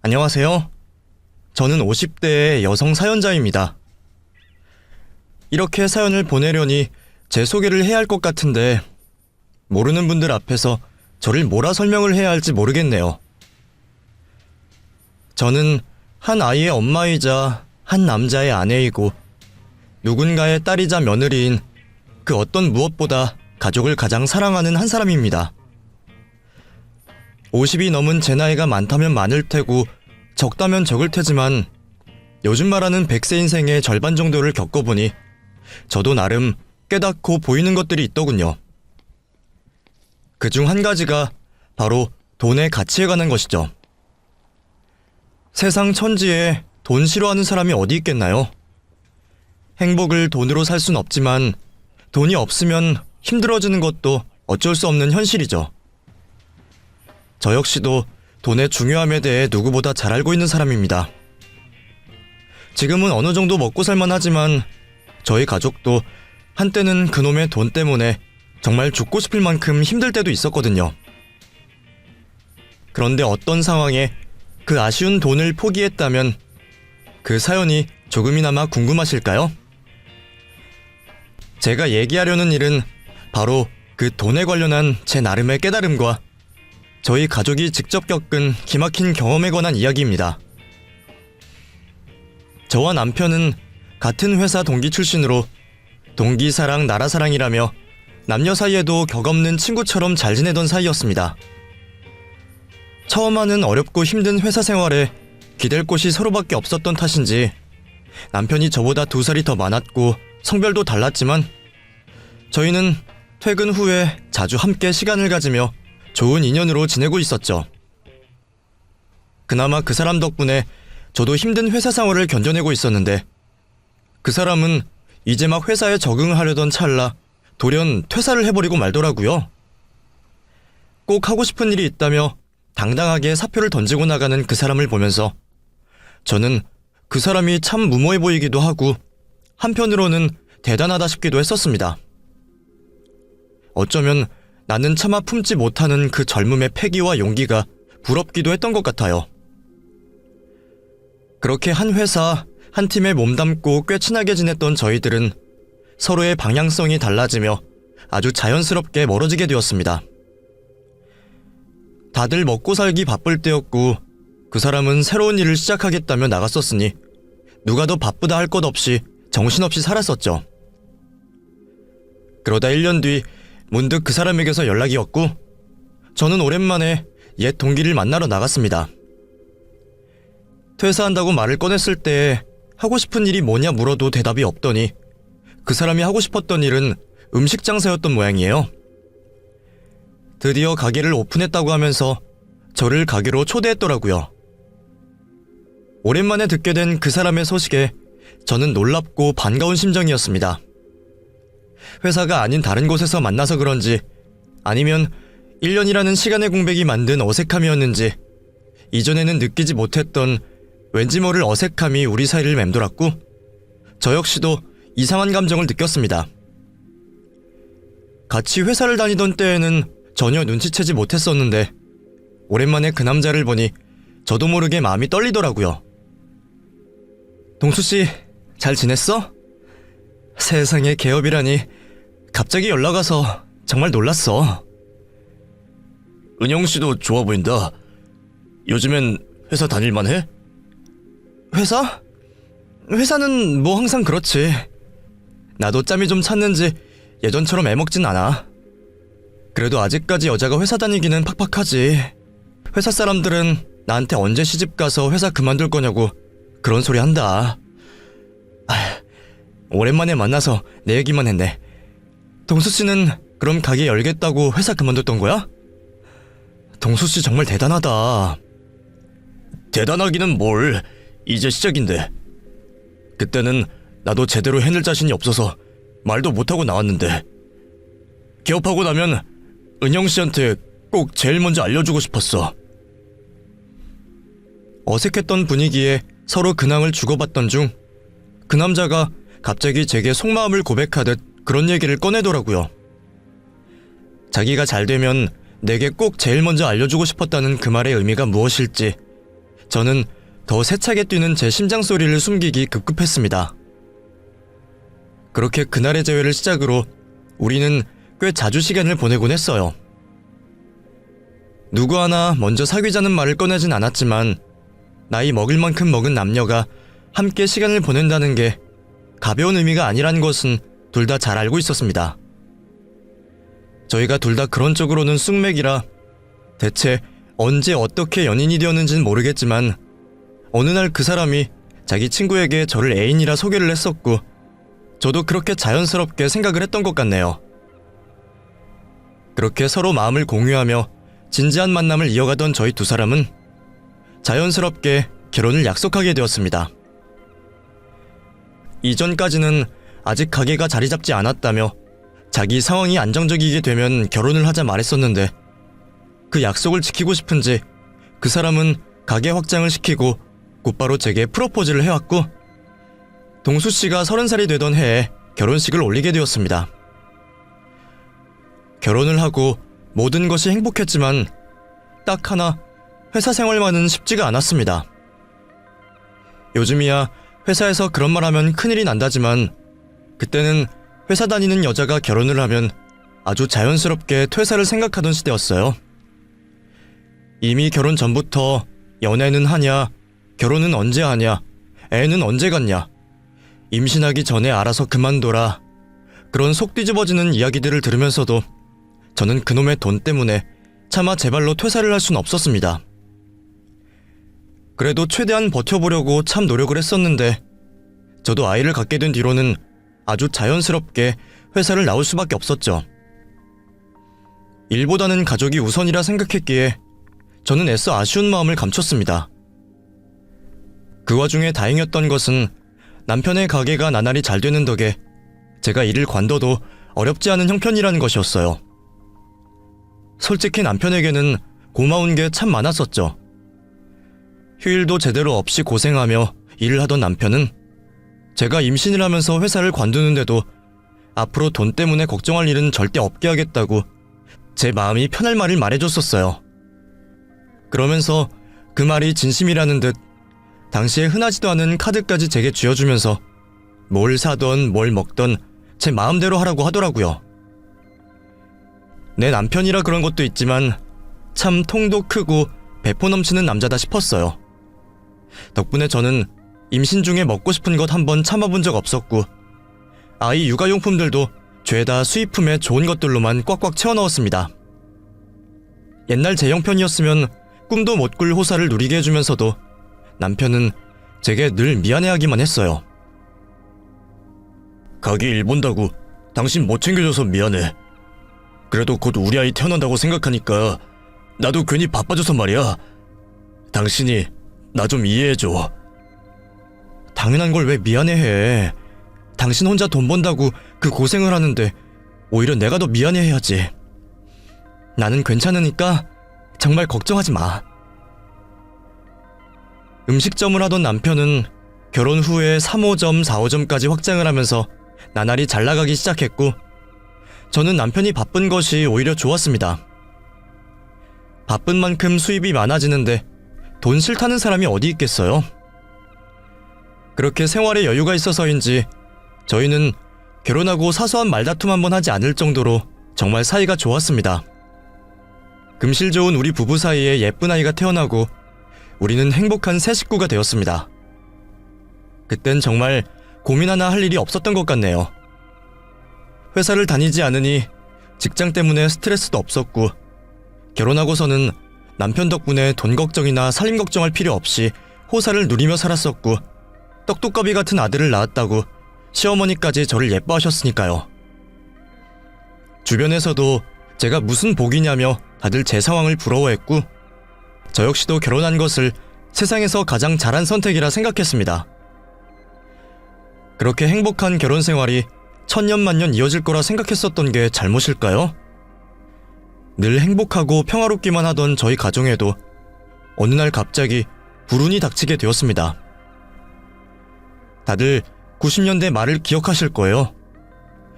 안녕하세요. 저는 50대의 여성 사연자입니다. 이렇게 사연을 보내려니 제 소개를 해야 할 것 같은데 모르는 분들 앞에서 저를 뭐라 설명을 해야 할지 모르겠네요. 저는 한 아이의 엄마이자 한 남자의 아내이고 누군가의 딸이자 며느리인 그 어떤 무엇보다 가족을 가장 사랑하는 한 사람입니다. 50이 넘은 제 나이가 많다면 많을 테고 적다면 적을 테지만 요즘 말하는 100세 인생의 절반 정도를 겪어보니 저도 나름 깨닫고 보이는 것들이 있더군요. 그중 한 가지가 바로 돈의 가치에 관한 것이죠. 세상 천지에 돈 싫어하는 사람이 어디 있겠나요? 행복을 돈으로 살 순 없지만 돈이 없으면 힘들어지는 것도 어쩔 수 없는 현실이죠. 저 역시도 돈의 중요함에 대해 누구보다 잘 알고 있는 사람입니다. 지금은 어느 정도 먹고 살만 하지만 저희 가족도 한때는 그놈의 돈 때문에 정말 죽고 싶을 만큼 힘들 때도 있었거든요. 그런데 어떤 상황에 그 아쉬운 돈을 포기했다면 그 사연이 조금이나마 궁금하실까요? 제가 얘기하려는 일은 바로 그 돈에 관련한 제 나름의 깨달음과 저희 가족이 직접 겪은 기막힌 경험에 관한 이야기입니다. 저와 남편은 같은 회사 동기 출신으로 동기 사랑 나라 사랑이라며 남녀 사이에도 격없는 친구처럼 잘 지내던 사이였습니다. 처음 하는 어렵고 힘든 회사 생활에 기댈 곳이 서로밖에 없었던 탓인지 남편이 저보다 2살이 더 많았고 성별도 달랐지만 저희는 퇴근 후에 자주 함께 시간을 가지며 좋은 인연으로 지내고 있었죠. 그나마 그 사람 덕분에 저도 힘든 회사 생활을 견뎌내고 있었는데 그 사람은 이제 막 회사에 적응하려던 찰나 돌연 퇴사를 해버리고 말더라고요. 꼭 하고 싶은 일이 있다며 당당하게 사표를 던지고 나가는 그 사람을 보면서 저는 그 사람이 참 무모해 보이기도 하고 한편으로는 대단하다 싶기도 했었습니다. 어쩌면 나는 차마 품지 못하는 그 젊음의 패기와 용기가 부럽기도 했던 것 같아요. 그렇게 한 회사, 한 팀에 몸담고 꽤 친하게 지냈던 저희들은 서로의 방향성이 달라지며 아주 자연스럽게 멀어지게 되었습니다. 다들 먹고 살기 바쁠 때였고 그 사람은 새로운 일을 시작하겠다며 나갔었으니 누가 더 바쁘다 할 것 없이 정신없이 살았었죠. 그러다 1년 뒤 문득 그 사람에게서 연락이 왔고 저는 오랜만에 옛 동기를 만나러 나갔습니다. 퇴사한다고 말을 꺼냈을 때 하고 싶은 일이 뭐냐 물어도 대답이 없더니 그 사람이 하고 싶었던 일은 음식 장사였던 모양이에요. 드디어 가게를 오픈했다고 하면서 저를 가게로 초대했더라고요. 오랜만에 듣게 된 그 사람의 소식에 저는 놀랍고 반가운 심정이었습니다. 회사가 아닌 다른 곳에서 만나서 그런지 아니면 1년이라는 시간의 공백이 만든 어색함이었는지 이전에는 느끼지 못했던 왠지 모를 어색함이 우리 사이를 맴돌았고 저 역시도 이상한 감정을 느꼈습니다. 같이 회사를 다니던 때에는 전혀 눈치채지 못했었는데 오랜만에 그 남자를 보니 저도 모르게 마음이 떨리더라고요. 동수씨, 잘 지냈어? 세상에 개업이라니 갑자기 연락 와서 정말 놀랐어. 은영씨도 좋아 보인다. 요즘엔 회사 다닐만 해? 회사? 회사는 뭐 항상 그렇지. 나도 짬이 좀 찼는지 예전처럼 애먹진 않아. 그래도 아직까지 여자가 회사 다니기는 팍팍하지. 회사 사람들은 나한테 언제 시집가서 회사 그만둘 거냐고 그런 소리 한다. 오랜만에 만나서 내 얘기만 했네. 동수씨는 그럼 가게 열겠다고 회사 그만뒀던 거야? 동수씨 정말 대단하다. 대단하기는 뭘, 이제 시작인데. 그때는 나도 제대로 해낼 자신이 없어서 말도 못하고 나왔는데 개업하고 나면 은영씨한테 꼭 제일 먼저 알려주고 싶었어. 어색했던 분위기에 서로 근황을 주고받던 중 그 남자가 갑자기 제게 속마음을 고백하듯 그런 얘기를 꺼내더라고요. 자기가 잘 되면 내게 꼭 제일 먼저 알려주고 싶었다는 그 말의 의미가 무엇일지 저는 더 세차게 뛰는 제 심장 소리를 숨기기 급급했습니다. 그렇게 그날의 재회를 시작으로 우리는 꽤 자주 시간을 보내곤 했어요. 누구 하나 먼저 사귀자는 말을 꺼내진 않았지만 나이 먹을 만큼 먹은 남녀가 함께 시간을 보낸다는 게 가벼운 의미가 아니라는 것은 둘 다 잘 알고 있었습니다. 저희가 둘 다 그런 쪽으로는 쑥맥이라 대체 언제 어떻게 연인이 되었는지는 모르겠지만 어느 날 그 사람이 자기 친구에게 저를 애인이라 소개를 했었고 저도 그렇게 자연스럽게 생각을 했던 것 같네요. 그렇게 서로 마음을 공유하며 진지한 만남을 이어가던 저희 두 사람은 자연스럽게 결혼을 약속하게 되었습니다. 이전까지는 아직 가게가 자리 잡지 않았다며 자기 상황이 안정적이게 되면 결혼을 하자 말했었는데 그 약속을 지키고 싶은지 그 사람은 가게 확장을 시키고 곧바로 제게 프로포즈를 해왔고 동수씨가 30살이 되던 해에 결혼식을 올리게 되었습니다. 결혼을 하고 모든 것이 행복했지만 딱 하나 회사 생활만은 쉽지가 않았습니다. 요즘이야 회사에서 그런 말 하면 큰일이 난다지만 그때는 회사 다니는 여자가 결혼을 하면 아주 자연스럽게 퇴사를 생각하던 시대였어요. 이미 결혼 전부터 연애는 하냐, 결혼은 언제 하냐, 애는 언제 갖냐, 임신하기 전에 알아서 그만둬라, 그런 속 뒤집어지는 이야기들을 들으면서도 저는 그놈의 돈 때문에 차마 제 발로 퇴사를 할 수는 없었습니다. 그래도 최대한 버텨보려고 참 노력을 했었는데 저도 아이를 갖게 된 뒤로는 아주 자연스럽게 회사를 나올 수밖에 없었죠. 일보다는 가족이 우선이라 생각했기에 저는 애써 아쉬운 마음을 감췄습니다. 그 와중에 다행이었던 것은 남편의 가게가 나날이 잘 되는 덕에 제가 일을 관둬도 어렵지 않은 형편이라는 것이었어요. 솔직히 남편에게는 고마운 게 참 많았었죠. 휴일도 제대로 없이 고생하며 일을 하던 남편은 제가 임신을 하면서 회사를 관두는데도 앞으로 돈 때문에 걱정할 일은 절대 없게 하겠다고 제 마음이 편할 말을 말해줬었어요. 그러면서 그 말이 진심이라는 듯 당시에 흔하지도 않은 카드까지 제게 쥐어주면서 뭘 사던 뭘 먹던 제 마음대로 하라고 하더라고요. 내 남편이라 그런 것도 있지만 참 통도 크고 배포 넘치는 남자다 싶었어요. 덕분에 저는 임신 중에 먹고 싶은 것 한번 참아본 적 없었고 아이 육아용품들도 죄다 수입품에 좋은 것들로만 꽉꽉 채워 넣었습니다. 옛날 제 형편이었으면 꿈도 못 꿀 호사를 누리게 해주면서도 남편은 제게 늘 미안해하기만 했어요. 가게 일 본다고 당신 못 챙겨줘서 미안해. 그래도 곧 우리 아이 태어난다고 생각하니까 나도 괜히 바빠져서 말이야. 당신이 나 좀 이해해줘. 당연한 걸 왜 미안해해. 당신 혼자 돈 번다고 그 고생을 하는데 오히려 내가 더 미안해해야지. 나는 괜찮으니까 정말 걱정하지 마. 음식점을 하던 남편은 결혼 후에 3호점, 4호점까지 확장을 하면서 나날이 잘 나가기 시작했고 저는 남편이 바쁜 것이 오히려 좋았습니다. 바쁜 만큼 수입이 많아지는데 돈 싫다는 사람이 어디 있겠어요? 그렇게 생활에 여유가 있어서인지 저희는 결혼하고 사소한 말다툼 한번 하지 않을 정도로 정말 사이가 좋았습니다. 금실 좋은 우리 부부 사이에 예쁜 아이가 태어나고 우리는 행복한 새 식구가 되었습니다. 그땐 정말 고민 하나 할 일이 없었던 것 같네요. 회사를 다니지 않으니 직장 때문에 스트레스도 없었고 결혼하고서는 남편 덕분에 돈 걱정이나 살림 걱정할 필요 없이 호사를 누리며 살았었고 떡두꺼비 같은 아들을 낳았다고 시어머니까지 저를 예뻐하셨으니까요. 주변에서도 제가 무슨 복이냐며 다들 제 상황을 부러워했고 저 역시도 결혼한 것을 세상에서 가장 잘한 선택이라 생각했습니다. 그렇게 행복한 결혼 생활이 천년만년 이어질 거라 생각했었던 게 잘못일까요? 늘 행복하고 평화롭기만 하던 저희 가정에도 어느 날 갑자기 불운이 닥치게 되었습니다. 다들 90년대 말을 기억하실 거예요.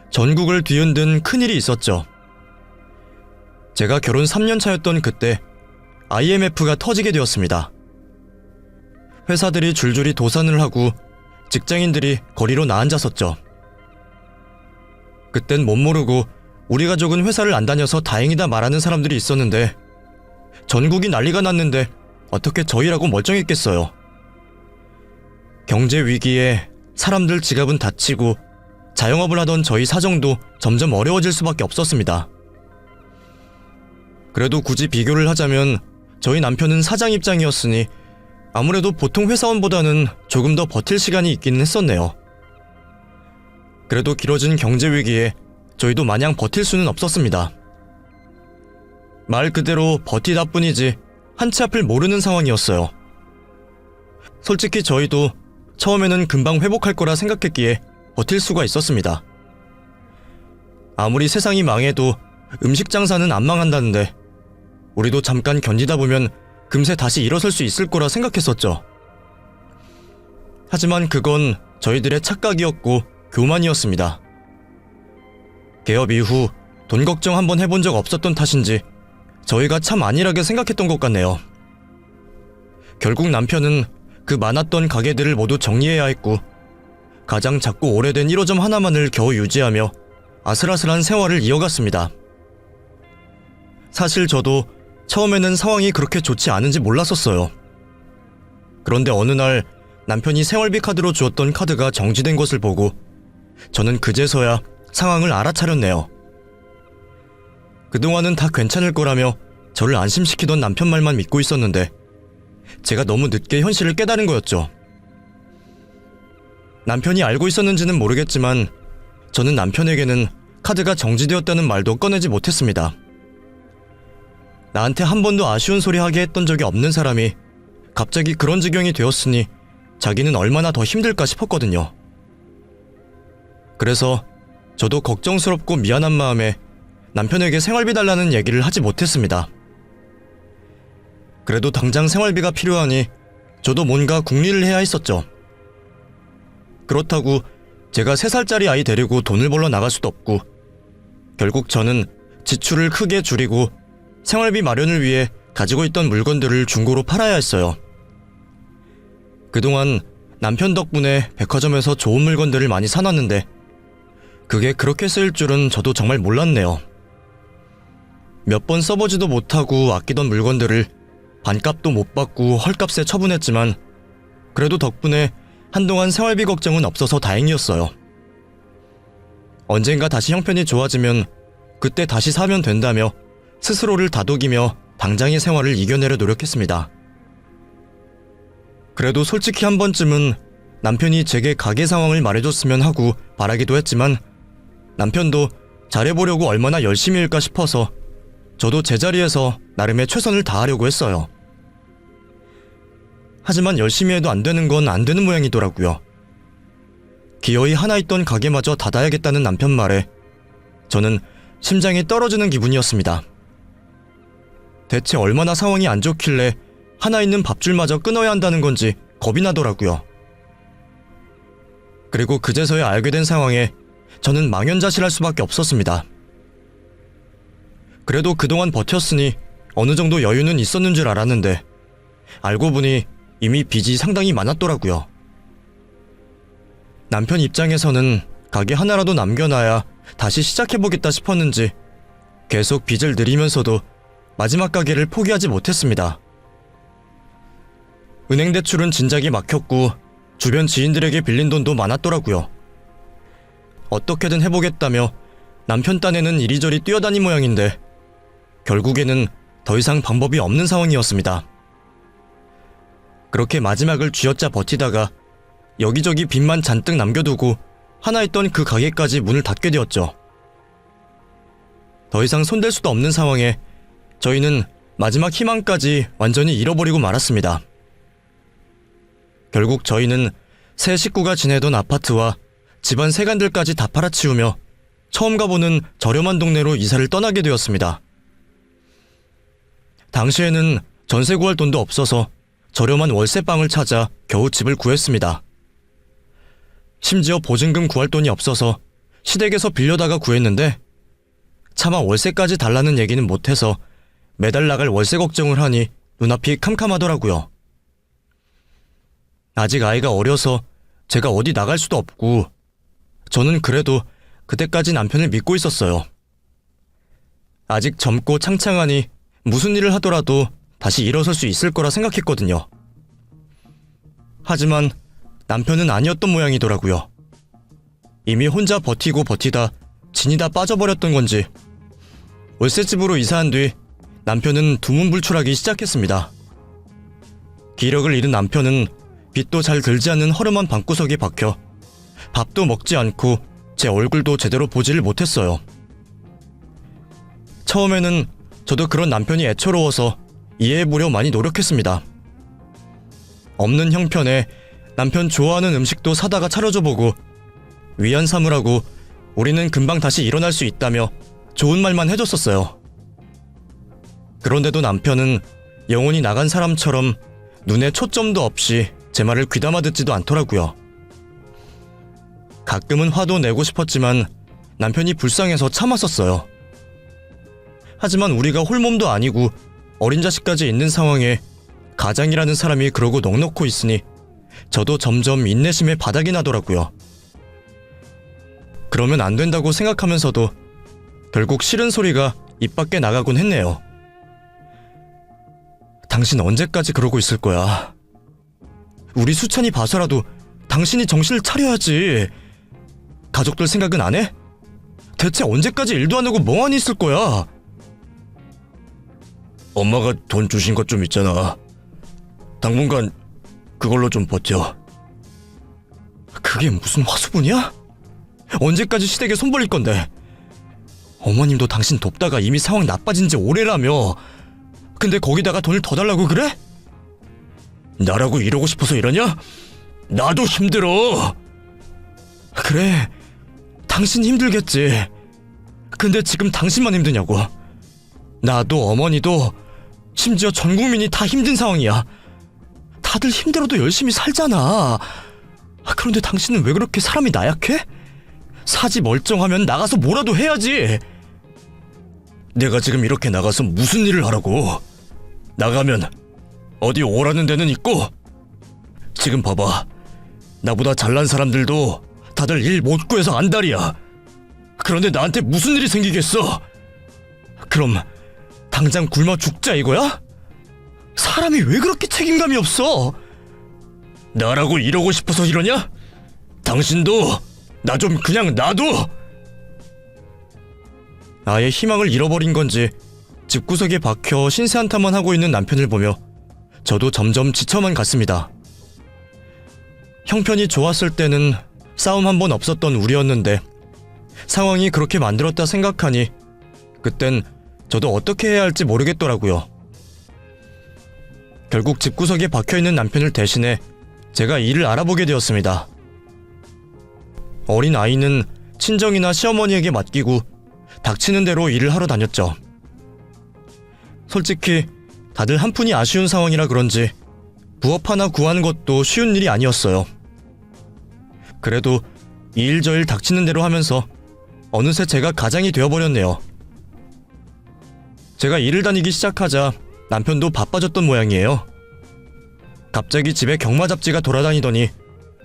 전국을 뒤흔든 큰일이 있었죠. 제가 결혼 3년 차였던 그때 IMF가 터지게 되었습니다. 회사들이 줄줄이 도산을 하고 직장인들이 거리로 나앉았었죠. 그땐 못 모르고 우리 가족은 회사를 안 다녀서 다행이다 말하는 사람들이 있었는데 전국이 난리가 났는데 어떻게 저희라고 멀쩡했겠어요. 경제 위기에 사람들 지갑은 닫히고 자영업을 하던 저희 사정도 점점 어려워질 수밖에 없었습니다. 그래도 굳이 비교를 하자면 저희 남편은 사장 입장이었으니 아무래도 보통 회사원보다는 조금 더 버틸 시간이 있기는 했었네요. 그래도 길어진 경제 위기에 저희도 마냥 버틸 수는 없었습니다. 말 그대로 버티다 뿐이지 한 치 앞을 모르는 상황이었어요. 솔직히 저희도 처음에는 금방 회복할 거라 생각했기에 버틸 수가 있었습니다. 아무리 세상이 망해도 음식 장사는 안 망한다는데 우리도 잠깐 견디다 보면 금세 다시 일어설 수 있을 거라 생각했었죠. 하지만 그건 저희들의 착각이었고 교만이었습니다. 개업 이후 돈 걱정 한번 해본 적 없었던 탓인지 저희가 참 안일하게 생각했던 것 같네요. 결국 남편은 그 많았던 가게들을 모두 정리해야 했고 가장 작고 오래된 1호점 하나만을 겨우 유지하며 아슬아슬한 생활을 이어갔습니다. 사실 저도 처음에는 상황이 그렇게 좋지 않은지 몰랐었어요. 그런데 어느 날 남편이 생활비 카드로 주었던 카드가 정지된 것을 보고 저는 그제서야 상황을 알아차렸네요. 그동안은 다 괜찮을 거라며 저를 안심시키던 남편 말만 믿고 있었는데 제가 너무 늦게 현실을 깨달은 거였죠. 남편이 알고 있었는지는 모르겠지만 저는 남편에게는 카드가 정지되었다는 말도 꺼내지 못했습니다. 나한테 한 번도 아쉬운 소리 하게 했던 적이 없는 사람이 갑자기 그런 지경이 되었으니 자기는 얼마나 더 힘들까 싶었거든요. 그래서 저도 걱정스럽고 미안한 마음에 남편에게 생활비 달라는 얘기를 하지 못했습니다. 그래도 당장 생활비가 필요하니 저도 뭔가 궁리를 해야 했었죠. 그렇다고 제가 3살짜리 아이 데리고 돈을 벌러 나갈 수도 없고 결국 저는 지출을 크게 줄이고 생활비 마련을 위해 가지고 있던 물건들을 중고로 팔아야 했어요. 그동안 남편 덕분에 백화점에서 좋은 물건들을 많이 사놨는데 그게 그렇게 쓰일 줄은 저도 정말 몰랐네요. 몇 번 써보지도 못하고 아끼던 물건들을 반값도 못 받고 헐값에 처분했지만 그래도 덕분에 한동안 생활비 걱정은 없어서 다행이었어요. 언젠가 다시 형편이 좋아지면 그때 다시 사면 된다며 스스로를 다독이며 당장의 생활을 이겨내려 노력했습니다. 그래도 솔직히 한 번쯤은 남편이 제게 가게 상황을 말해줬으면 하고 바라기도 했지만 남편도 잘해보려고 얼마나 열심히 일까 싶어서 저도 제자리에서 나름의 최선을 다하려고 했어요. 하지만 열심히 해도 안 되는 건 안 되는 모양이더라고요. 기어이 하나 있던 가게마저 닫아야겠다는 남편 말에 저는 심장이 떨어지는 기분이었습니다. 대체 얼마나 상황이 안 좋길래 하나 있는 밥줄마저 끊어야 한다는 건지 겁이 나더라고요. 그리고 그제서야 알게 된 상황에 저는 망연자실할 수밖에 없었습니다. 그래도 그동안 버텼으니 어느 정도 여유는 있었는 줄 알았는데 알고 보니 이미 빚이 상당히 많았더라고요. 남편 입장에서는 가게 하나라도 남겨놔야 다시 시작해보겠다 싶었는지 계속 빚을 늘리면서도 마지막 가게를 포기하지 못했습니다. 은행 대출은 진작에 막혔고 주변 지인들에게 빌린 돈도 많았더라고요. 어떻게든 해보겠다며 남편 딴에는 이리저리 뛰어다닌 모양인데 결국에는 더 이상 방법이 없는 상황이었습니다. 그렇게 마지막을 쥐어짜 버티다가 여기저기 빚만 잔뜩 남겨두고 하나 있던 그 가게까지 문을 닫게 되었죠. 더 이상 손댈 수도 없는 상황에 저희는 마지막 희망까지 완전히 잃어버리고 말았습니다. 결국 저희는 새 식구가 지내던 아파트와 집안 세간들까지 다 팔아치우며 처음 가보는 저렴한 동네로 이사를 떠나게 되었습니다. 당시에는 전세 구할 돈도 없어서 저렴한 월세방을 찾아 겨우 집을 구했습니다. 심지어 보증금 구할 돈이 없어서 시댁에서 빌려다가 구했는데 차마 월세까지 달라는 얘기는 못해서 매달 나갈 월세 걱정을 하니 눈앞이 캄캄하더라고요. 아직 아이가 어려서 제가 어디 나갈 수도 없고, 저는 그래도 그때까지 남편을 믿고 있었어요. 아직 젊고 창창하니 무슨 일을 하더라도 다시 일어설 수 있을 거라 생각했거든요. 하지만 남편은 아니었던 모양이더라고요. 이미 혼자 버티고 버티다 진이 다 빠져버렸던 건지 월세집으로 이사한 뒤 남편은 두문불출하기 시작했습니다. 기력을 잃은 남편은 빛도 잘 들지 않는 허름한 방구석에 박혀 밥도 먹지 않고 제 얼굴도 제대로 보지를 못했어요. 처음에는 저도 그런 남편이 애처로워서 이해해보려 많이 노력했습니다. 없는 형편에 남편 좋아하는 음식도 사다가 차려줘보고 위안 삼으라고 우리는 금방 다시 일어날 수 있다며 좋은 말만 해줬었어요. 그런데도 남편은 영혼이 나간 사람처럼 눈에 초점도 없이 제 말을 귀담아 듣지도 않더라고요. 가끔은 화도 내고 싶었지만 남편이 불쌍해서 참았었어요. 하지만 우리가 홀몸도 아니고 어린 자식까지 있는 상황에 가장이라는 사람이 그러고 넋놓고 있으니 저도 점점 인내심의 바닥이 나더라고요. 그러면 안 된다고 생각하면서도 결국 싫은 소리가 입 밖에 나가곤 했네요. 당신 언제까지 그러고 있을 거야? 우리 수찬이 봐서라도 당신이 정신을 차려야지. 가족들 생각은 안 해? 대체 언제까지 일도 안 하고 멍하니 있을 거야? 엄마가 돈 주신 것 좀 있잖아. 당분간 그걸로 좀 버텨. 그게 무슨 화수분이야? 언제까지 시댁에 손 벌릴 건데? 어머님도 당신 돕다가 이미 상황 나빠진 지 오래라며. 근데 거기다가 돈을 더 달라고 그래? 나라고 이러고 싶어서 이러냐? 나도 힘들어. 그래, 당신 힘들겠지. 근데 지금 당신만 힘드냐고. 나도 어머니도 심지어 전 국민이 다 힘든 상황이야. 다들 힘들어도 열심히 살잖아. 그런데 당신은 왜 그렇게 사람이 나약해? 사지 멀쩡하면 나가서 뭐라도 해야지. 내가 지금 이렇게 나가서 무슨 일을 하라고. 나가면 어디 오라는 데는 있고. 지금 봐봐, 나보다 잘난 사람들도 다들 일 못 구해서 안달이야. 그런데 나한테 무슨 일이 생기겠어? 그럼 당장 굶어 죽자 이거야? 사람이 왜 그렇게 책임감이 없어? 나라고 이러고 싶어서 이러냐? 당신도 나 좀 그냥 놔둬. 아예 희망을 잃어버린 건지 집구석에 박혀 신세 한탄만 하고 있는 남편을 보며 저도 점점 지쳐만 갔습니다. 형편이 좋았을 때는 싸움 한 번 없었던 우리였는데 상황이 그렇게 만들었다 생각하니 그땐 저도 어떻게 해야 할지 모르겠더라고요. 결국 집구석에 박혀있는 남편을 대신해 제가 일을 알아보게 되었습니다. 어린 아이는 친정이나 시어머니에게 맡기고 닥치는 대로 일을 하러 다녔죠. 솔직히 다들 한푼이 아쉬운 상황이라 그런지 부업 하나 구하는 것도 쉬운 일이 아니었어요. 그래도 이 일 저 일 닥치는 대로 하면서 어느새 제가 가장이 되어버렸네요. 제가 일을 다니기 시작하자 남편도 바빠졌던 모양이에요. 갑자기 집에 경마 잡지가 돌아다니더니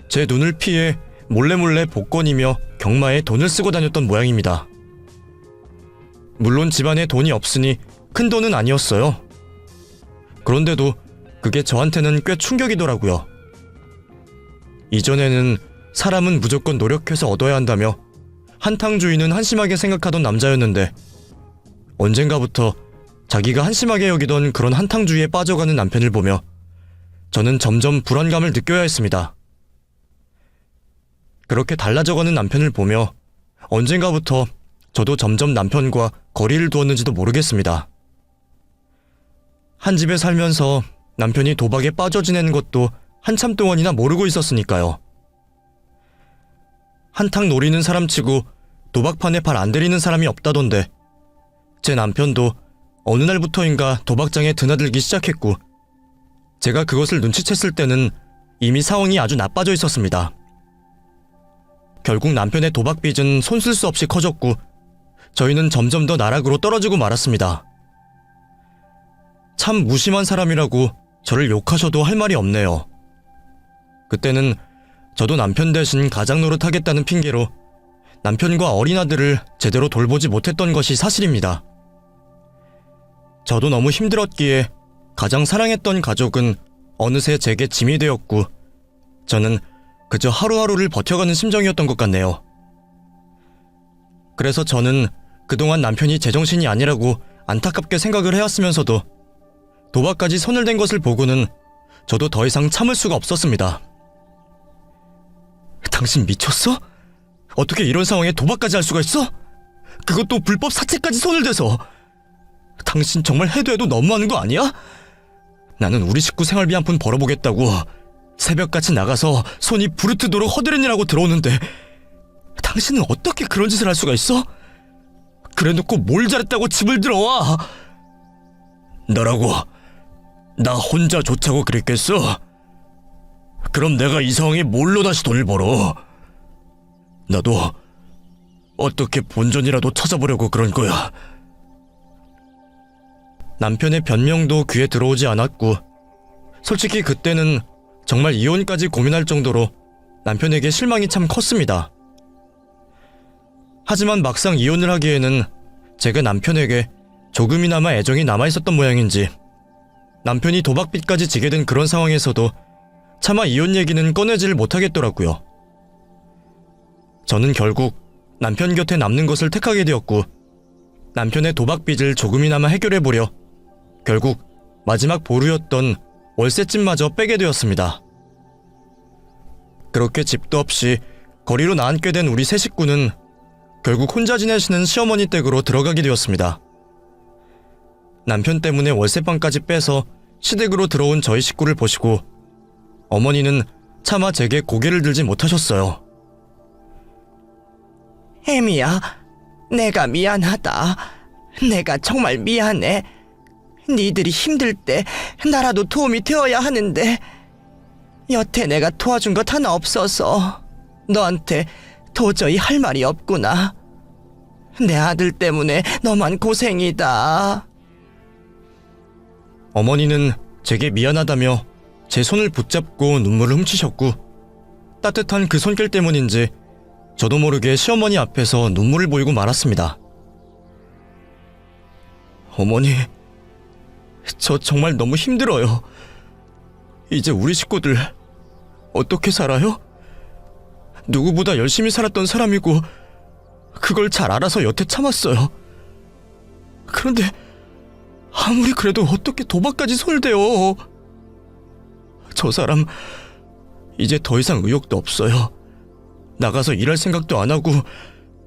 제 눈을 피해 몰래몰래 복권이며 경마에 돈을 쓰고 다녔던 모양입니다. 물론 집안에 돈이 없으니 큰 돈은 아니었어요. 그런데도 그게 저한테는 꽤 충격이더라고요. 이전에는 사람은 무조건 노력해서 얻어야 한다며 한탕주의는 한심하게 생각하던 남자였는데 언젠가부터 자기가 한심하게 여기던 그런 한탕주의에 빠져가는 남편을 보며 저는 점점 불안감을 느껴야 했습니다. 그렇게 달라져가는 남편을 보며 언젠가부터 저도 점점 남편과 거리를 두었는지도 모르겠습니다. 한 집에 살면서 남편이 도박에 빠져 지내는 것도 한참 동안이나 모르고 있었으니까요. 한탕 노리는 사람치고 도박판에 발 안 들이는 사람이 없다던데 제 남편도 어느 날부터인가 도박장에 드나들기 시작했고 제가 그것을 눈치챘을 때는 이미 상황이 아주 나빠져 있었습니다. 결국 남편의 도박 빚은 손 쓸 수 없이 커졌고 저희는 점점 더 나락으로 떨어지고 말았습니다. 참 무심한 사람이라고 저를 욕하셔도 할 말이 없네요. 그때는 저도 남편 대신 가장 노릇하겠다는 핑계로 남편과 어린 아들을 제대로 돌보지 못했던 것이 사실입니다. 저도 너무 힘들었기에 가장 사랑했던 가족은 어느새 제게 짐이 되었고 저는 그저 하루하루를 버텨가는 심정이었던 것 같네요. 그래서 저는 그동안 남편이 제정신이 아니라고 안타깝게 생각을 해왔으면서도 도박까지 손을 댄 것을 보고는 저도 더 이상 참을 수가 없었습니다. 당신 미쳤어? 어떻게 이런 상황에 도박까지 할 수가 있어? 그것도 불법 사채까지 손을 대서. 당신 정말 해도 너무하는 거 아니야? 나는 우리 식구 생활비 한 푼 벌어보겠다고 새벽같이 나가서 손이 부르트도록 허드렛일하고 들어오는데 당신은 어떻게 그런 짓을 할 수가 있어? 그래놓고 뭘 잘했다고 집을 들어와? 너라고 나 혼자 좋자고 그랬겠어? 그럼 내가 이 상황에 뭘로 다시 돈을 벌어? 나도 어떻게 본전이라도 찾아보려고 그런 거야. 남편의 변명도 귀에 들어오지 않았고 솔직히 그때는 정말 이혼까지 고민할 정도로 남편에게 실망이 참 컸습니다. 하지만 막상 이혼을 하기에는 제가 남편에게 조금이나마 애정이 남아있었던 모양인지 남편이 도박빚까지 지게 된 그런 상황에서도 차마 이혼 얘기는 꺼내지를 못하겠더라고요. 저는 결국 남편 곁에 남는 것을 택하게 되었고 남편의 도박빚을 조금이나마 해결해보려 결국 마지막 보루였던 월세집마저 빼게 되었습니다. 그렇게 집도 없이 거리로 나앉게 된 우리 세 식구는 결국 혼자 지내시는 시어머니 댁으로 들어가게 되었습니다. 남편 때문에 월세방까지 빼서 시댁으로 들어온 저희 식구를 보시고 어머니는 차마 제게 고개를 들지 못하셨어요. 혜미야, 내가 미안하다. 내가 정말 미안해. 니들이 힘들 때 나라도 도움이 되어야 하는데 여태 내가 도와준 것 하나 없어서 너한테 도저히 할 말이 없구나. 내 아들 때문에 너만 고생이다. 어머니는 제게 미안하다며 제 손을 붙잡고 눈물을 훔치셨고 따뜻한 그 손길 때문인지 저도 모르게 시어머니 앞에서 눈물을 보이고 말았습니다. 어머니, 저 정말 너무 힘들어요. 이제 우리 식구들 어떻게 살아요? 누구보다 열심히 살았던 사람이고 그걸 잘 알아서 여태 참았어요. 그런데 아무리 그래도 어떻게 도박까지 손을 대요? 저 사람 이제 더 이상 의욕도 없어요. 나가서 일할 생각도 안 하고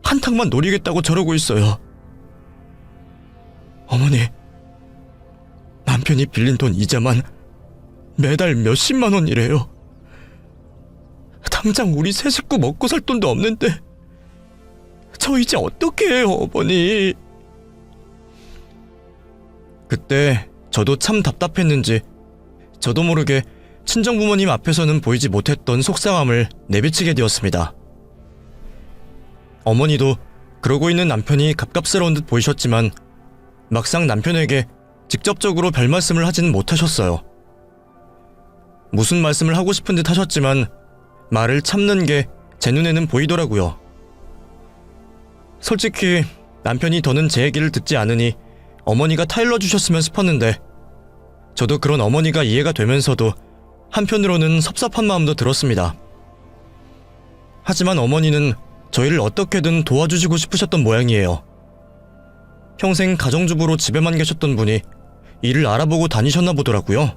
한탕만 노리겠다고 저러고 있어요. 어머니, 남편이 빌린 돈 이자만 매달 몇십만 원이래요. 당장 우리 세 식구 먹고 살 돈도 없는데 저 이제 어떻게 해요, 어머니? 그때 저도 참 답답했는지 저도 모르게 친정부모님 앞에서는 보이지 못했던 속상함을 내비치게 되었습니다. 어머니도 그러고 있는 남편이 갑갑스러운 듯 보이셨지만 막상 남편에게 직접적으로 별 말씀을 하지는 못하셨어요. 무슨 말씀을 하고 싶은 듯 하셨지만 말을 참는 게 제 눈에는 보이더라고요. 솔직히 남편이 더는 제 얘기를 듣지 않으니 어머니가 타일러 주셨으면 싶었는데 저도 그런 어머니가 이해가 되면서도 한편으로는 섭섭한 마음도 들었습니다. 하지만 어머니는 저희를 어떻게든 도와주시고 싶으셨던 모양이에요. 평생 가정주부로 집에만 계셨던 분이 일을 알아보고 다니셨나 보더라고요.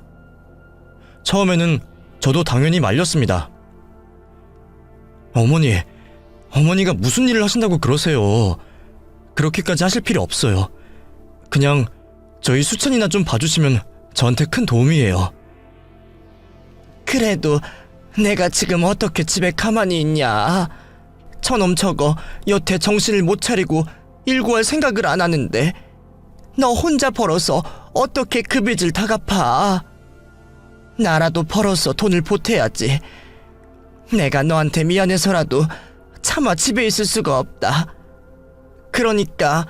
처음에는 저도 당연히 말렸습니다. 어머니가 무슨 일을 하신다고 그러세요. 그렇게까지 하실 필요 없어요. 그냥 저희 수천이나 좀 봐주시면 저한테 큰 도움이에요. 그래도 내가 지금 어떻게 집에 가만히 있냐. 저놈 저거 여태 정신을 못 차리고 일구할 생각을 안 하는데 너 혼자 벌어서 어떻게 그 빚을 다 갚아. 나라도 벌어서 돈을 보태야지. 내가 너한테 미안해서라도 차마 집에 있을 수가 없다. 그러니까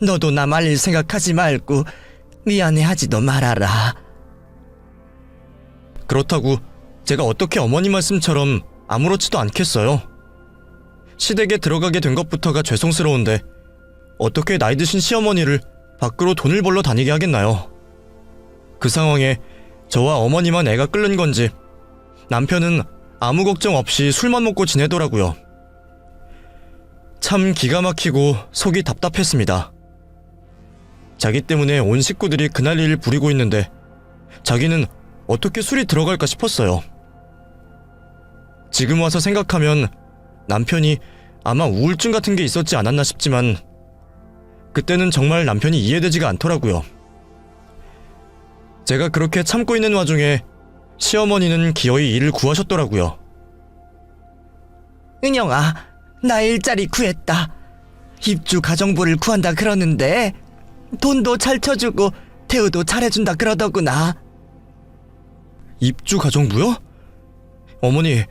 너도 나 말릴 생각하지 말고 미안해하지도 말아라. 그렇다고 제가 어떻게 어머니 말씀처럼 아무렇지도 않겠어요. 시댁에 들어가게 된 것부터가 죄송스러운데 어떻게 나이 드신 시어머니를 밖으로 돈을 벌러 다니게 하겠나요? 그 상황에 저와 어머니만 애가 끓는 건지 남편은 아무 걱정 없이 술만 먹고 지내더라고요. 참 기가 막히고 속이 답답했습니다. 자기 때문에 온 식구들이 그날일을 부리고 있는데 자기는 어떻게 술이 들어갈까 싶었어요. 지금 와서 생각하면 남편이 아마 우울증 같은 게 있었지 않았나 싶지만 그때는 정말 남편이 이해되지가 않더라고요. 제가 그렇게 참고 있는 와중에 시어머니는 기어이 일을 구하셨더라고요. 은영아, 나 일자리 구했다. 입주 가정부를 구한다 그러는데 돈도 잘 쳐주고 대우도 잘해준다 그러더구나. 입주 가정부요? 어머니,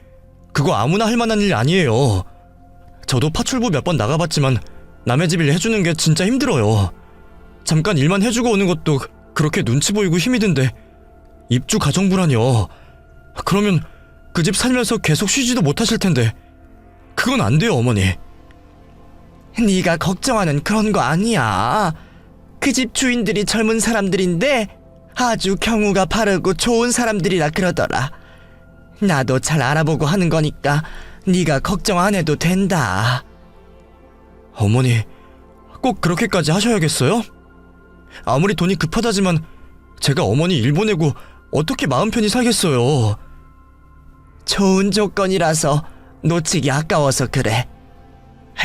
그거 아무나 할 만한 일 아니에요. 저도 파출부 몇 번 나가봤지만 남의 집 일 해주는 게 진짜 힘들어요. 잠깐 일만 해주고 오는 것도 그렇게 눈치 보이고 힘이 든데 입주 가정부라뇨. 그러면 그 집 살면서 계속 쉬지도 못하실 텐데 그건 안 돼요, 어머니. 네가 걱정하는 그런 거 아니야. 그 집 주인들이 젊은 사람들인데 아주 경우가 바르고 좋은 사람들이라 그러더라. 나도 잘 알아보고 하는 거니까 네가 걱정 안 해도 된다. 어머니, 꼭 그렇게까지 하셔야겠어요? 아무리 돈이 급하다지만 제가 어머니 일 보내고 어떻게 마음 편히 살겠어요. 좋은 조건이라서 놓치기 아까워서 그래.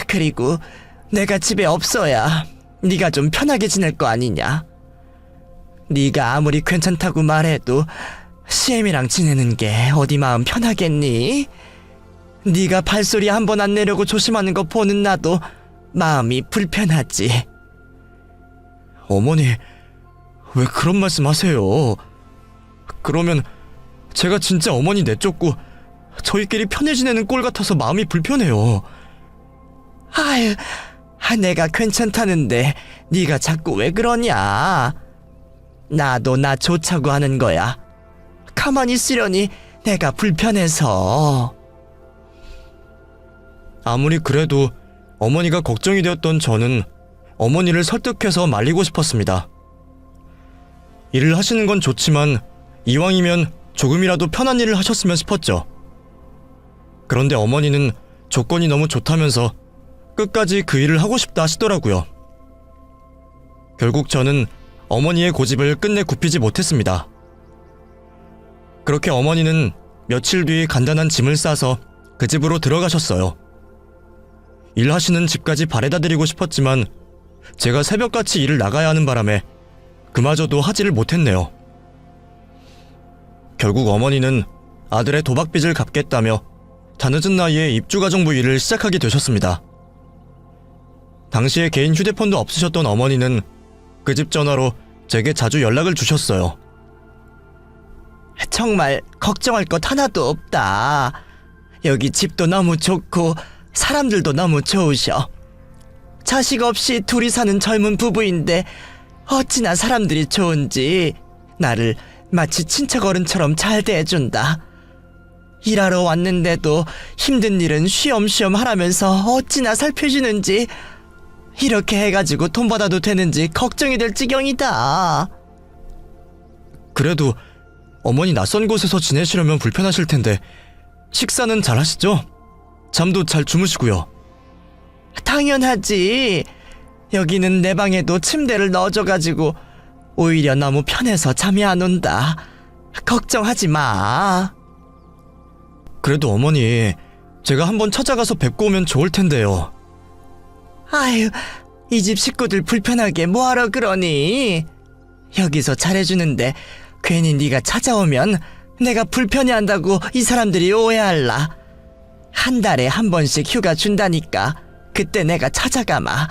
그리고 내가 집에 없어야 네가 좀 편하게 지낼 거 아니냐. 네가 아무리 괜찮다고 말해도 시엠이랑 지내는 게 어디 마음 편하겠니? 네가 발소리 한 번 안 내려고 조심하는 거 보는 나도 마음이 불편하지. 어머니, 왜 그런 말씀 하세요? 그러면 제가 진짜 어머니 내쫓고 저희끼리 편히 지내는 꼴 같아서 마음이 불편해요. 아유, 내가 괜찮다는데 네가 자꾸 왜 그러냐. 나도 나 좋자고 하는 거야. 가만히 있으려니 내가 불편해서. 아무리 그래도 어머니가 걱정이 되었던 저는 어머니를 설득해서 말리고 싶었습니다. 일을 하시는 건 좋지만 이왕이면 조금이라도 편한 일을 하셨으면 싶었죠. 그런데 어머니는 조건이 너무 좋다면서 끝까지 그 일을 하고 싶다 하시더라고요. 결국 저는 어머니의 고집을 끝내 굽히지 못했습니다. 그렇게 어머니는 며칠 뒤 간단한 짐을 싸서 그 집으로 들어가셨어요. 일하시는 집까지 바래다 드리고 싶었지만 제가 새벽같이 일을 나가야 하는 바람에 그마저도 하지를 못했네요. 결국 어머니는 아들의 도박빚을 갚겠다며 다늦은 나이에 입주가정부 일을 시작하게 되셨습니다. 당시에 개인 휴대폰도 없으셨던 어머니는 그 집 전화로 제게 자주 연락을 주셨어요. 정말 걱정할 것 하나도 없다. 여기 집도 너무 좋고 사람들도 너무 좋으셔. 자식 없이 둘이 사는 젊은 부부인데 어찌나 사람들이 좋은지 나를 마치 친척 어른처럼 잘 대해준다. 일하러 왔는데도 힘든 일은 쉬엄쉬엄 하라면서 어찌나 살펴주는지, 이렇게 해가지고 돈 받아도 되는지 걱정이 될 지경이다. 그래도 어머니 낯선 곳에서 지내시려면 불편하실 텐데 식사는 잘 하시죠? 잠도 잘 주무시고요. 당연하지. 여기는 내 방에도 침대를 넣어줘가지고 오히려 너무 편해서 잠이 안 온다. 걱정하지 마. 그래도 어머니, 제가 한번 찾아가서 뵙고 오면 좋을 텐데요. 아유, 이 집 식구들 불편하게 뭐하러 그러니? 여기서 잘해주는데 괜히 네가 찾아오면 내가 불편해한다고 이 사람들이 오해할라. 한 달에 한 번씩 휴가 준다니까 그때 내가 찾아가마.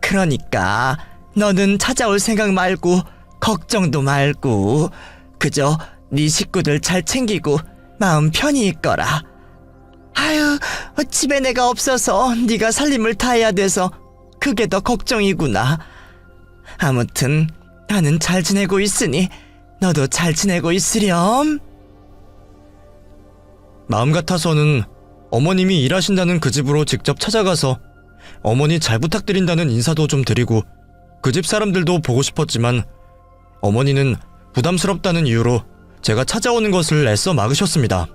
그러니까 너는 찾아올 생각 말고 걱정도 말고 그저 네 식구들 잘 챙기고 마음 편히 있거라. 아유, 집에 내가 없어서 네가 살림을 다 해야 돼서 그게 더 걱정이구나. 아무튼 나는 잘 지내고 있으니 너도 잘 지내고 있으렴. 마음 같아서는 어머님이 일하신다는 그 집으로 직접 찾아가서 어머니 잘 부탁드린다는 인사도 좀 드리고 그 집 사람들도 보고 싶었지만 어머니는 부담스럽다는 이유로 제가 찾아오는 것을 애써 막으셨습니다.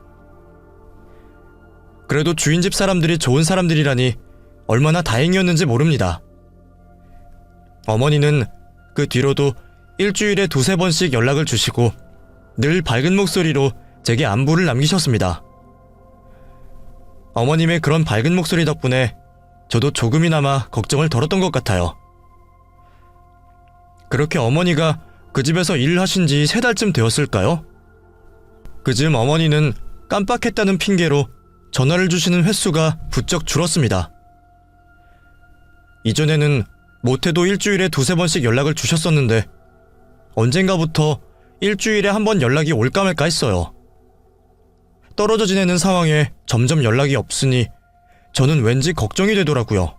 그래도 주인집 사람들이 좋은 사람들이라니 얼마나 다행이었는지 모릅니다. 어머니는 그 뒤로도 일주일에 2-3번씩 연락을 주시고 늘 밝은 목소리로 제게 안부를 남기셨습니다. 어머님의 그런 밝은 목소리 덕분에 저도 조금이나마 걱정을 덜었던 것 같아요. 그렇게 어머니가 그 집에서 일을 하신 지 3달쯤 되었을까요? 그즈음 어머니는 깜빡했다는 핑계로 전화를 주시는 횟수가 부쩍 줄었습니다. 이전에는 못해도 일주일에 2-3번씩 연락을 주셨었는데 언젠가부터 일주일에 1번 연락이 올까 말까 했어요. 떨어져 지내는 상황에 점점 연락이 없으니 저는 왠지 걱정이 되더라고요.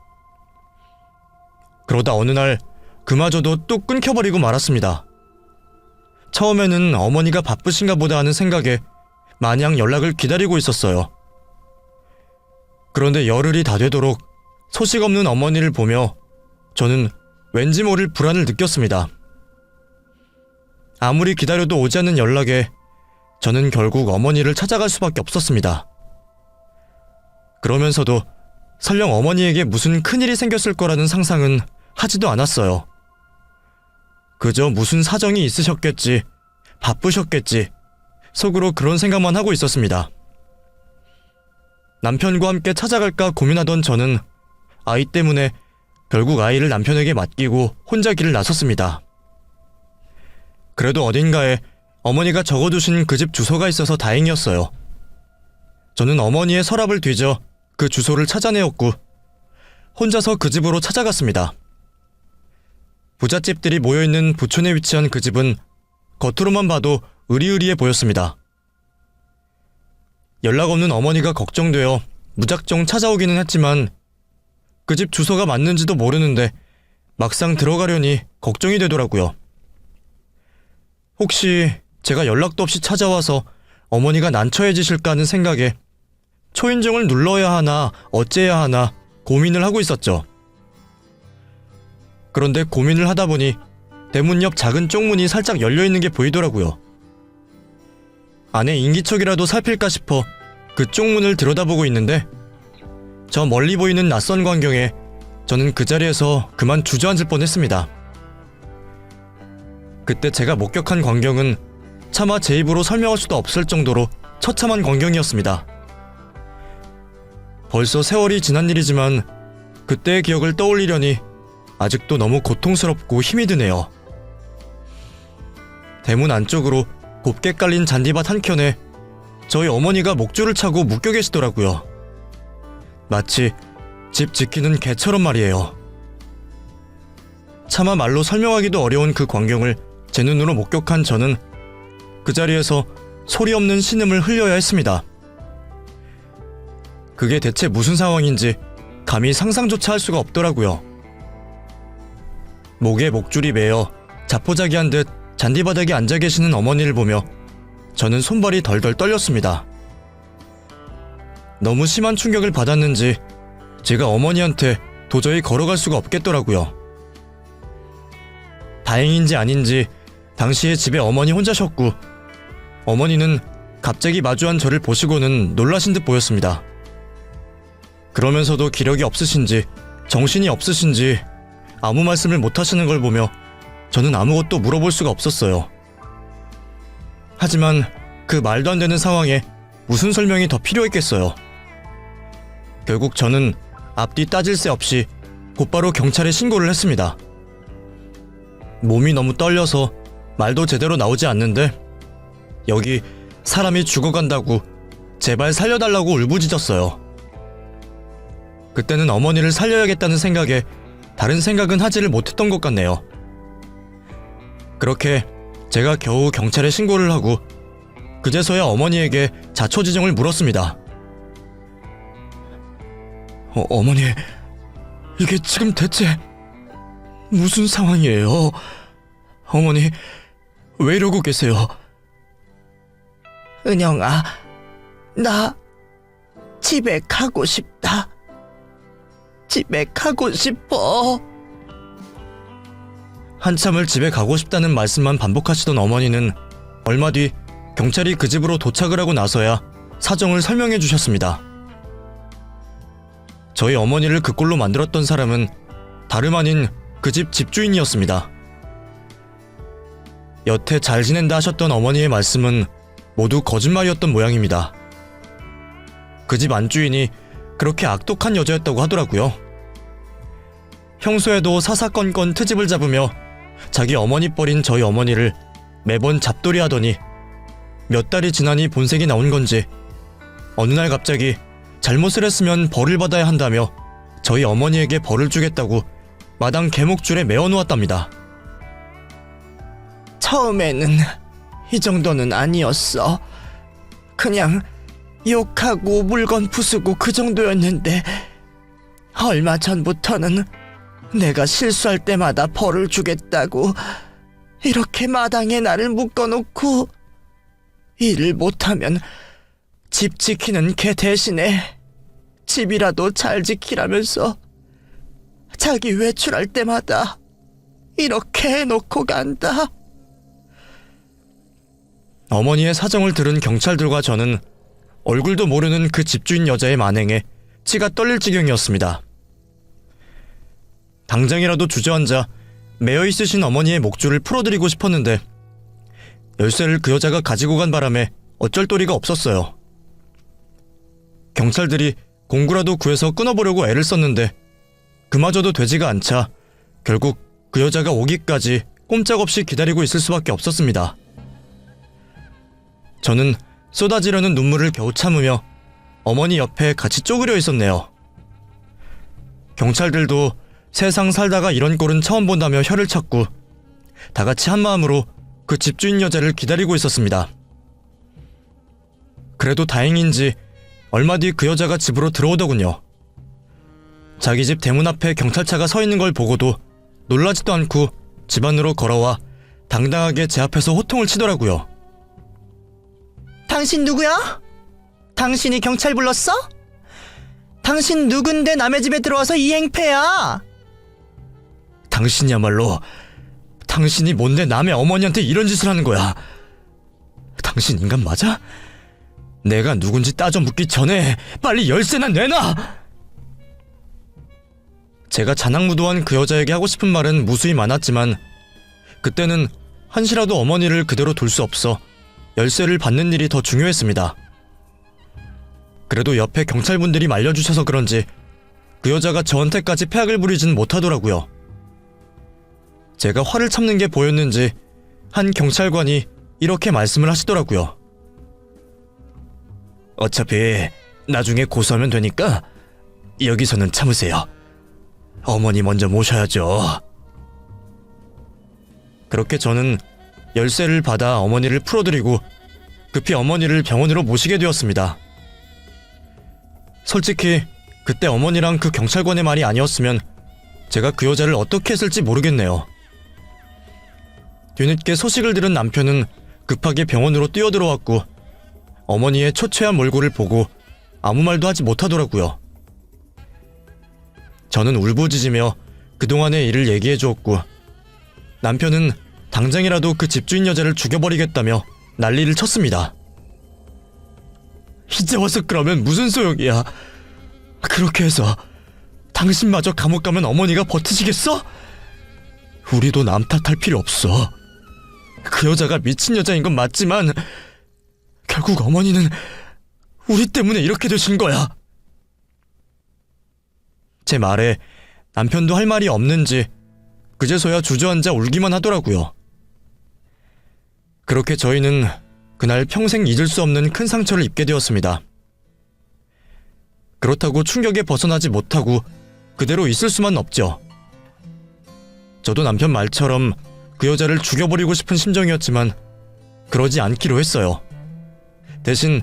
그러다 어느 날 그마저도 뚝 끊겨버리고 말았습니다. 처음에는 어머니가 바쁘신가 보다 하는 생각에 마냥 연락을 기다리고 있었어요. 그런데 열흘이 다 되도록 소식 없는 어머니를 보며 저는 왠지 모를 불안을 느꼈습니다. 아무리 기다려도 오지 않는 연락에 저는 결국 어머니를 찾아갈 수밖에 없었습니다. 그러면서도 설령 어머니에게 무슨 큰일이 생겼을 거라는 상상은 하지도 않았어요. 그저 무슨 사정이 있으셨겠지, 바쁘셨겠지, 속으로 그런 생각만 하고 있었습니다. 남편과 함께 찾아갈까 고민하던 저는 아이 때문에 결국 아이를 남편에게 맡기고 혼자 길을 나섰습니다. 그래도 어딘가에 어머니가 적어두신 그 집 주소가 있어서 다행이었어요. 저는 어머니의 서랍을 뒤져 그 주소를 찾아내었고 혼자서 그 집으로 찾아갔습니다. 부잣집들이 모여있는 부촌에 위치한 그 집은 겉으로만 봐도 으리으리해 보였습니다. 연락 없는 어머니가 걱정되어 무작정 찾아오기는 했지만 그 집 주소가 맞는지도 모르는데 막상 들어가려니 걱정이 되더라고요. 혹시 제가 연락도 없이 찾아와서 어머니가 난처해지실까 하는 생각에 초인종을 눌러야 하나 어째야 하나 고민을 하고 있었죠. 그런데 고민을 하다 보니 대문 옆 작은 쪽문이 살짝 열려있는 게 보이더라고요. 안에 인기척이라도 살필까 싶어 그 쪽문을 들여다보고 있는데 저 멀리 보이는 낯선 광경에 저는 그 자리에서 그만 주저앉을 뻔했습니다. 그때 제가 목격한 광경은 차마 제 입으로 설명할 수도 없을 정도로 처참한 광경이었습니다. 벌써 세월이 지난 일이지만 그때의 기억을 떠올리려니 아직도 너무 고통스럽고 힘이 드네요. 대문 안쪽으로 곱게 깔린 잔디밭 한켠에 저희 어머니가 목줄을 차고 묶여 계시더라고요. 마치 집 지키는 개처럼 말이에요. 차마 말로 설명하기도 어려운 그 광경을 제 눈으로 목격한 저는 그 자리에서 소리 없는 신음을 흘려야 했습니다. 그게 대체 무슨 상황인지 감히 상상조차 할 수가 없더라고요. 목에 목줄이 매여 자포자기한 듯 잔디바닥에 앉아 계시는 어머니를 보며 저는 손발이 덜덜 떨렸습니다. 너무 심한 충격을 받았는지 제가 어머니한테 도저히 걸어갈 수가 없겠더라고요. 다행인지 아닌지 당시에 집에 어머니 혼자셨고 어머니는 갑자기 마주한 저를 보시고는 놀라신 듯 보였습니다. 그러면서도 기력이 없으신지 정신이 없으신지 아무 말씀을 못하시는 걸 보며 저는 아무것도 물어볼 수가 없었어요. 하지만 그 말도 안 되는 상황에 무슨 설명이 더 필요했겠어요. 결국 저는 앞뒤 따질 새 없이 곧바로 경찰에 신고를 했습니다. 몸이 너무 떨려서 말도 제대로 나오지 않는데 여기 사람이 죽어간다고 제발 살려달라고 울부짖었어요. 그때는 어머니를 살려야겠다는 생각에 다른 생각은 하지를 못했던 것 같네요. 그렇게 제가 겨우 경찰에 신고를 하고 그제서야 어머니에게 자초지종을 물었습니다. 어머니, 이게 지금 대체 무슨 상황이에요? 어머니, 왜 이러고 계세요? 은영아, 나 집에 가고 싶다. 집에 가고 싶어. 한참을 집에 가고 싶다는 말씀만 반복하시던 어머니는 얼마 뒤 경찰이 그 집으로 도착을 하고 나서야 사정을 설명해 주셨습니다. 저희 어머니를 그 꼴로 만들었던 사람은 다름 아닌 그 집 집주인이었습니다. 여태 잘 지낸다 하셨던 어머니의 말씀은 모두 거짓말이었던 모양입니다. 그 집 안주인이 그렇게 악독한 여자였다고 하더라고요. 평소에도 사사건건 트집을 잡으며 자기 어머니 뻘인 저희 어머니를 매번 잡돌이 하더니 몇 달이 지나니 본색이 나온 건지 어느 날 갑자기 잘못을 했으면 벌을 받아야 한다며 저희 어머니에게 벌을 주겠다고 마당 개목줄에 메어놓았답니다. 처음에는 이 정도는 아니었어. 그냥 욕하고 물건 부수고 그 정도였는데 얼마 전부터는 내가 실수할 때마다 벌을 주겠다고 이렇게 마당에 나를 묶어놓고 일을 못하면 집 지키는 개 대신에 집이라도 잘 지키라면서 자기 외출할 때마다 이렇게 해놓고 간다. 어머니의 사정을 들은 경찰들과 저는 얼굴도 모르는 그 집주인 여자의 만행에 치가 떨릴 지경이었습니다. 당장이라도 주저앉아 매여 있으신 어머니의 목줄을 풀어드리고 싶었는데 열쇠를 그 여자가 가지고 간 바람에 어쩔 도리가 없었어요. 경찰들이 공구라도 구해서 끊어보려고 애를 썼는데 그마저도 되지가 않자 결국 그 여자가 오기까지 꼼짝없이 기다리고 있을 수밖에 없었습니다. 저는 쏟아지려는 눈물을 겨우 참으며 어머니 옆에 같이 쪼그려 있었네요. 경찰들도 세상 살다가 이런 꼴은 처음 본다며 혀를 찼고 다 같이 한마음으로 그 집주인 여자를 기다리고 있었습니다. 그래도 다행인지 얼마 뒤 그 여자가 집으로 들어오더군요. 자기 집 대문 앞에 경찰차가 서 있는 걸 보고도 놀라지도 않고 집 안으로 걸어와 당당하게 제 앞에서 호통을 치더라고요. 당신 누구야? 당신이 경찰 불렀어? 당신 누군데 남의 집에 들어와서 이 행패야? 당신이야말로 당신이 뭔데 남의 어머니한테 이런 짓을 하는 거야. 당신 인간 맞아? 내가 누군지 따져 묻기 전에 빨리 열쇠나 내놔! 제가 자낙무도한 그 여자에게 하고 싶은 말은 무수히 많았지만 그때는 한시라도 어머니를 그대로 둘 수 없어 열쇠를 받는 일이 더 중요했습니다. 그래도 옆에 경찰분들이 말려주셔서 그런지 그 여자가 저한테까지 패악을 부리진 못하더라고요. 제가 화를 참는 게 보였는지 한 경찰관이 이렇게 말씀을 하시더라고요. 어차피 나중에 고소하면 되니까 여기서는 참으세요. 어머니 먼저 모셔야죠. 그렇게 저는 열쇠를 받아 어머니를 풀어드리고 급히 어머니를 병원으로 모시게 되었습니다. 솔직히 그때 어머니랑 그 경찰관의 말이 아니었으면 제가 그 여자를 어떻게 했을지 모르겠네요. 뒤늦게 소식을 들은 남편은 급하게 병원으로 뛰어들어왔고 어머니의 초췌한 몰골을 보고 아무 말도 하지 못하더라고요. 저는 울부짖으며 그동안의 일을 얘기해 주었고 남편은 당장이라도 그 집주인 여자를 죽여버리겠다며 난리를 쳤습니다. 이제 와서 그러면 무슨 소용이야. 그렇게 해서 당신마저 감옥 가면 어머니가 버티시겠어? 우리도 남 탓할 필요 없어. 그 여자가 미친 여자인 건 맞지만 결국 어머니는 우리 때문에 이렇게 되신 거야. 제 말에 남편도 할 말이 없는지 그제서야 주저앉아 울기만 하더라고요. 그렇게 저희는 그날 평생 잊을 수 없는 큰 상처를 입게 되었습니다. 그렇다고 충격에 벗어나지 못하고 그대로 있을 수만 없죠. 저도 남편 말처럼 그 여자를 죽여버리고 싶은 심정이었지만 그러지 않기로 했어요. 대신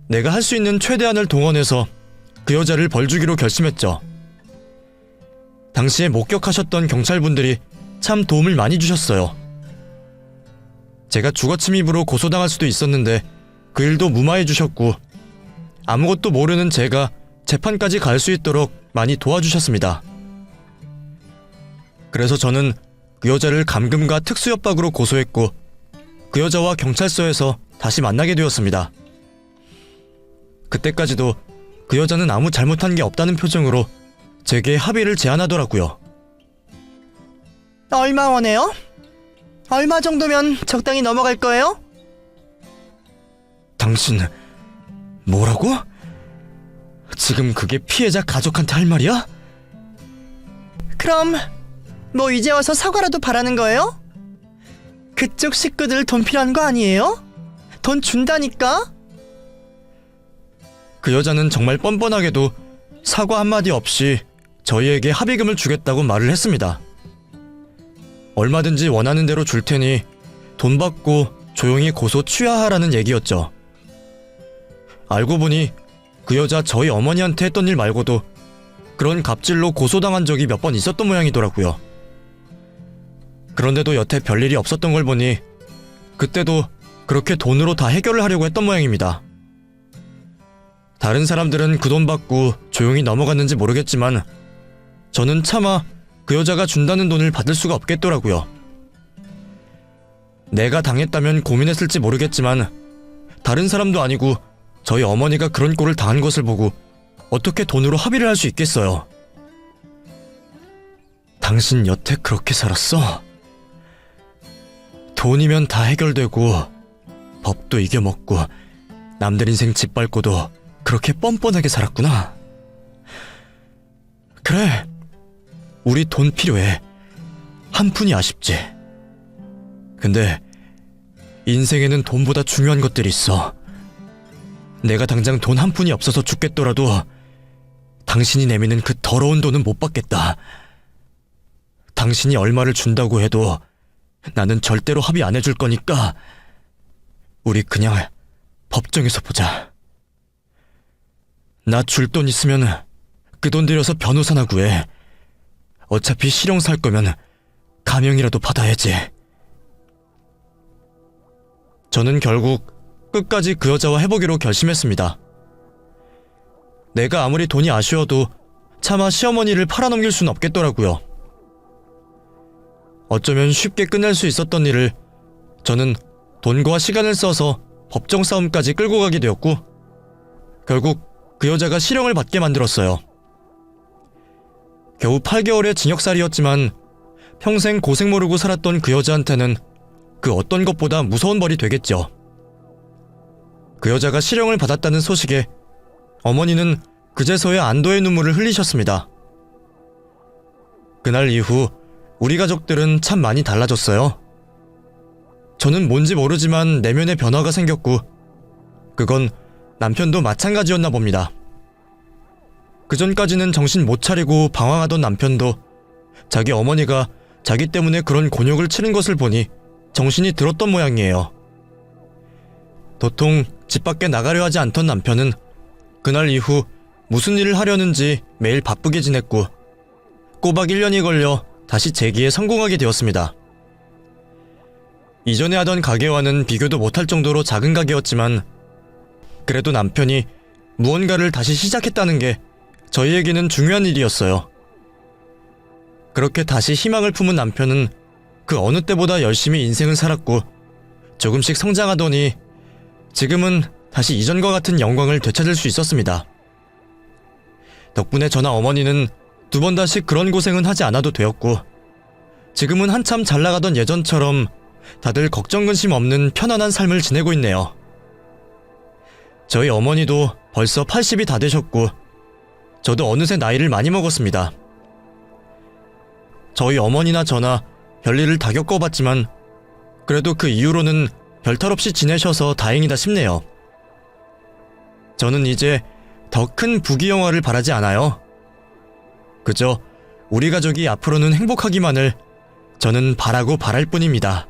내가 할 수 있는 최대한을 동원해서 그 여자를 벌주기로 결심했죠. 당시에 목격하셨던 경찰분들이 참 도움을 많이 주셨어요. 제가 주거침입으로 고소당할 수도 있었는데 그 일도 무마해 주셨고 아무것도 모르는 제가 재판까지 갈 수 있도록 많이 도와주셨습니다. 그래서 저는 그 여자를 감금과 특수협박으로 고소했고 그 여자와 경찰서에서 다시 만나게 되었습니다. 그때까지도 그 여자는 아무 잘못한 게 없다는 표정으로 제게 합의를 제안하더라고요. 얼마 원해요? 얼마 정도면 적당히 넘어갈 거예요? 당신 뭐라고? 지금 그게 피해자 가족한테 할 말이야? 그럼 뭐 이제 와서 사과라도 바라는 거예요? 그쪽 식구들 돈 필요한 거 아니에요? 돈 준다니까? 그 여자는 정말 뻔뻔하게도 사과 한마디 없이 저희에게 합의금을 주겠다고 말을 했습니다. 얼마든지 원하는 대로 줄 테니 돈 받고 조용히 고소 취하하라는 얘기였죠. 알고 보니 그 여자 저희 어머니한테 했던 일 말고도 그런 갑질로 고소당한 적이 몇 번 있었던 모양이더라고요. 그런데도 여태 별일이 없었던 걸 보니 그때도 그렇게 돈으로 다 해결을 하려고 했던 모양입니다. 다른 사람들은 그 돈 받고 조용히 넘어갔는지 모르겠지만 저는 차마 그 여자가 준다는 돈을 받을 수가 없겠더라고요. 내가 당했다면 고민했을지 모르겠지만 다른 사람도 아니고 저희 어머니가 그런 꼴을 당한 것을 보고 어떻게 돈으로 합의를 할 수 있겠어요. 당신 여태 그렇게 살았어? 돈이면 다 해결되고 법도 이겨먹고 남들 인생 짓밟고도 그렇게 뻔뻔하게 살았구나. 그래, 우리 돈 필요해. 한 푼이 아쉽지. 근데 인생에는 돈보다 중요한 것들이 있어. 내가 당장 돈 한 푼이 없어서 죽겠더라도 당신이 내미는 그 더러운 돈은 못 받겠다. 당신이 얼마를 준다고 해도 나는 절대로 합의 안 해줄 거니까 우리 그냥 법정에서 보자. 나 줄 돈 있으면 그 돈 들여서 변호사나 구해. 어차피 실형 살 거면 감형이라도 받아야지. 저는 결국 끝까지 그 여자와 해보기로 결심했습니다. 내가 아무리 돈이 아쉬워도 차마 시어머니를 팔아넘길 순 없겠더라고요. 어쩌면 쉽게 끝낼 수 있었던 일을 저는 돈과 시간을 써서 법정 싸움까지 끌고 가게 되었고 결국 그 여자가 실형을 받게 만들었어요. 겨우 8개월의 징역살이었지만 평생 고생 모르고 살았던 그 여자한테는 그 어떤 것보다 무서운 벌이 되겠죠. 그 여자가 실형을 받았다는 소식에 어머니는 그제서야 안도의 눈물을 흘리셨습니다. 그날 이후 우리 가족들은 참 많이 달라졌어요. 저는 뭔지 모르지만 내면의 변화가 생겼고 그건 남편도 마찬가지였나 봅니다. 그전까지는 정신 못 차리고 방황하던 남편도 자기 어머니가 자기 때문에 그런 곤욕을 치른 것을 보니 정신이 들었던 모양이에요. 도통 집 밖에 나가려 하지 않던 남편은 그날 이후 무슨 일을 하려는지 매일 바쁘게 지냈고 꼬박 1년이 걸려 다시 재기에 성공하게 되었습니다. 이전에 하던 가게와는 비교도 못할 정도로 작은 가게였지만 그래도 남편이 무언가를 다시 시작했다는 게 저희에게는 중요한 일이었어요. 그렇게 다시 희망을 품은 남편은 그 어느 때보다 열심히 인생을 살았고 조금씩 성장하더니 지금은 다시 이전과 같은 영광을 되찾을 수 있었습니다. 덕분에 저나 어머니는 2번 다시 그런 고생은 하지 않아도 되었고 지금은 한참 잘 나가던 예전처럼 다들 걱정 근심 없는 편안한 삶을 지내고 있네요. 저희 어머니도 벌써 80이 다 되셨고 저도 어느새 나이를 많이 먹었습니다. 저희 어머니나 저나 별일을 다 겪어봤지만 그래도 그 이후로는 별탈 없이 지내셔서 다행이다 싶네요. 저는 이제 더 큰 부귀영화를 바라지 않아요. 그저 우리 가족이 앞으로는 행복하기만을 저는 바라고 바랄 뿐입니다.